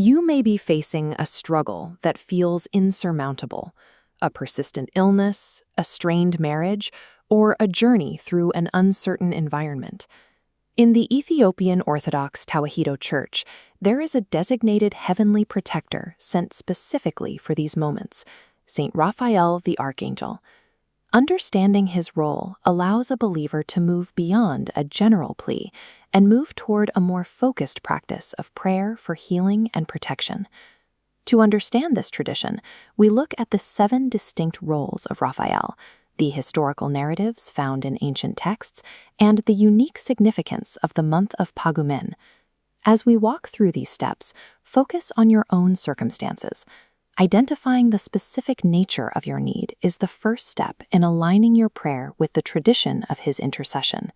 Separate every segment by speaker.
Speaker 1: You may be facing a struggle that feels insurmountable, a persistent illness, a strained marriage, or a journey through an uncertain environment. In the Ethiopian Orthodox Tawahedo Church, there is a designated heavenly protector sent specifically for these moments, Saint Raphael the Archangel. Understanding his role allows a believer to move beyond a general plea and move toward a more focused practice of prayer for healing and protection. To understand this tradition, we look at the 7 distinct roles of Raphael, the historical narratives found in ancient texts, and the unique significance of the month of Pagumen. As we walk through these steps, focus on your own circumstances. Identifying the specific nature of your need is the first step in aligning your prayer with the tradition of his intercession.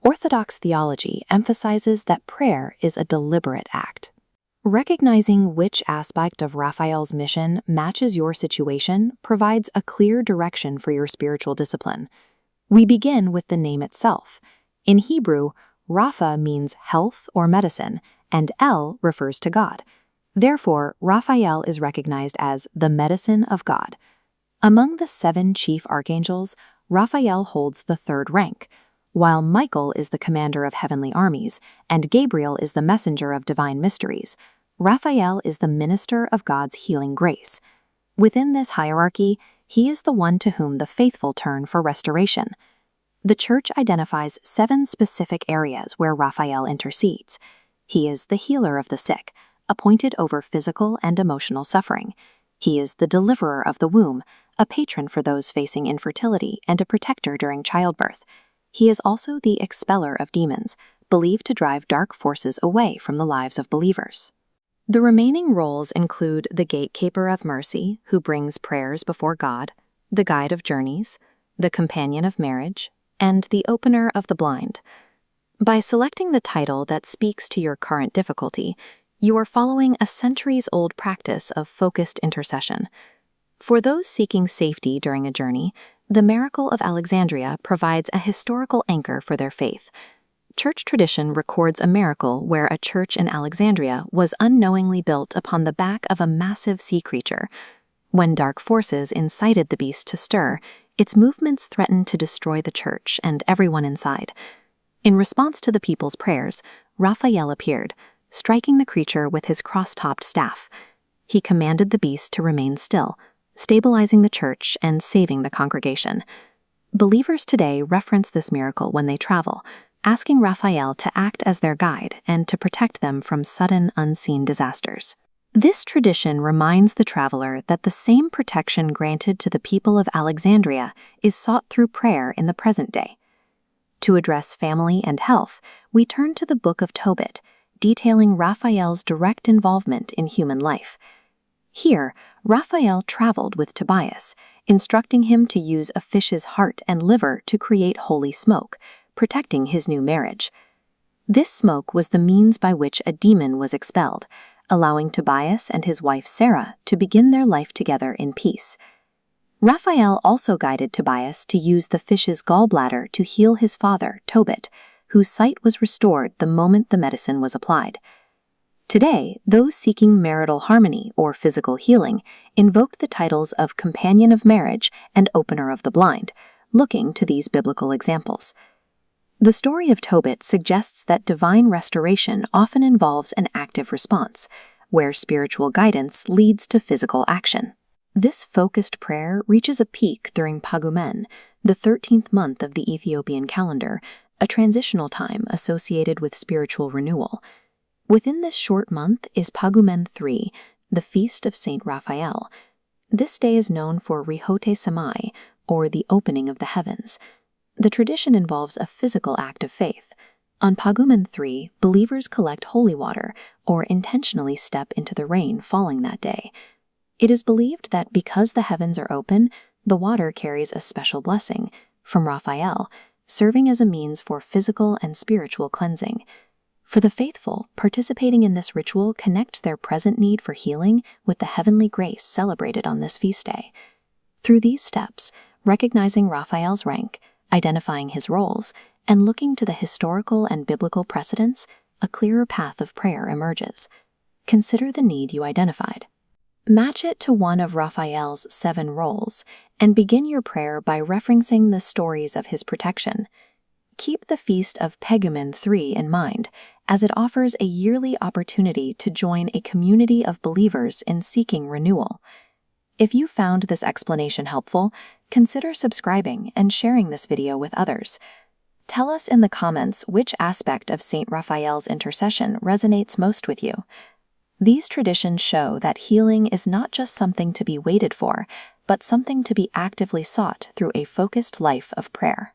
Speaker 1: Orthodox theology emphasizes that prayer is a deliberate act. Recognizing which aspect of Raphael's mission matches your situation provides a clear direction for your spiritual discipline. We begin with the name itself. In Hebrew, Rapha means health or medicine, and El refers to God. Therefore, Raphael is recognized as the medicine of God. Among the 7 chief archangels, Raphael holds the 3rd rank, while Michael is the commander of heavenly armies and Gabriel is the messenger of divine mysteries. Raphael is the minister of God's healing grace. Within this hierarchy, he is the one to whom the faithful turn for restoration. The Church identifies 7 specific areas where Raphael intercedes. He is the healer of the sick, appointed over physical and emotional suffering. He is the deliverer of the womb, a patron for those facing infertility and a protector during childbirth. He is also the expeller of demons, believed to drive dark forces away from the lives of believers. The remaining roles include the gatekeeper of mercy, who brings prayers before God, the guide of journeys, the companion of marriage, and the opener of the blind. By selecting the title that speaks to your current difficulty, you are following a centuries-old practice of focused intercession. For those seeking safety during a journey, the miracle of Alexandria provides a historical anchor for their faith. Church tradition records a miracle where a church in Alexandria was unknowingly built upon the back of a massive sea creature. When dark forces incited the beast to stir, its movements threatened to destroy the church and everyone inside. In response to the people's prayers, Raphael appeared, striking the creature with his cross-topped staff. He commanded the beast to remain still, stabilizing the church and saving the congregation. Believers today reference this miracle when they travel, asking Raphael to act as their guide and to protect them from sudden, unseen disasters. This tradition reminds the traveler that the same protection granted to the people of Alexandria is sought through prayer in the present day. To address family and health, we turn to the Book of Tobit, detailing Raphael's direct involvement in human life. Here, Raphael traveled with Tobias, instructing him to use a fish's heart and liver to create holy smoke, protecting his new marriage. This smoke was the means by which a demon was expelled, allowing Tobias and his wife Sarah to begin their life together in peace. Raphael also guided Tobias to use the fish's gallbladder to heal his father, Tobit, whose sight was restored the moment the medicine was applied. Today, those seeking marital harmony or physical healing invoke the titles of Companion of Marriage and Opener of the Blind, looking to these biblical examples. The story of Tobit suggests that divine restoration often involves an active response, where spiritual guidance leads to physical action. This focused prayer reaches a peak during Pagumen, the 13th month of the Ethiopian calendar, a transitional time associated with spiritual renewal. Within this short month is Pagumen III, the feast of Saint Raphael. This day is known for Rihote Samai, or the opening of the heavens. The tradition involves a physical act of faith. On Pagumen III, believers collect holy water or intentionally step into the rain falling that day. It is believed that because the heavens are open, the water carries a special blessing from Raphael, serving as a means for physical and spiritual cleansing. For the faithful, participating in this ritual connects their present need for healing with the heavenly grace celebrated on this feast day. Through these steps, recognizing Raphael's rank, identifying his roles, and looking to the historical and biblical precedents, a clearer path of prayer emerges. consider the need you identified. Match it to one of Raphael's 7 roles and begin your prayer by referencing the stories of his protection. Keep the feast of Pagumen 3 in mind, as it offers a yearly opportunity to join a community of believers in seeking renewal. If you found this explanation helpful, consider subscribing and sharing this video with others. Tell us in the comments which aspect of Saint Raphael's intercession resonates most with you. These traditions show that healing is not just something to be waited for, but something to be actively sought through a focused life of prayer.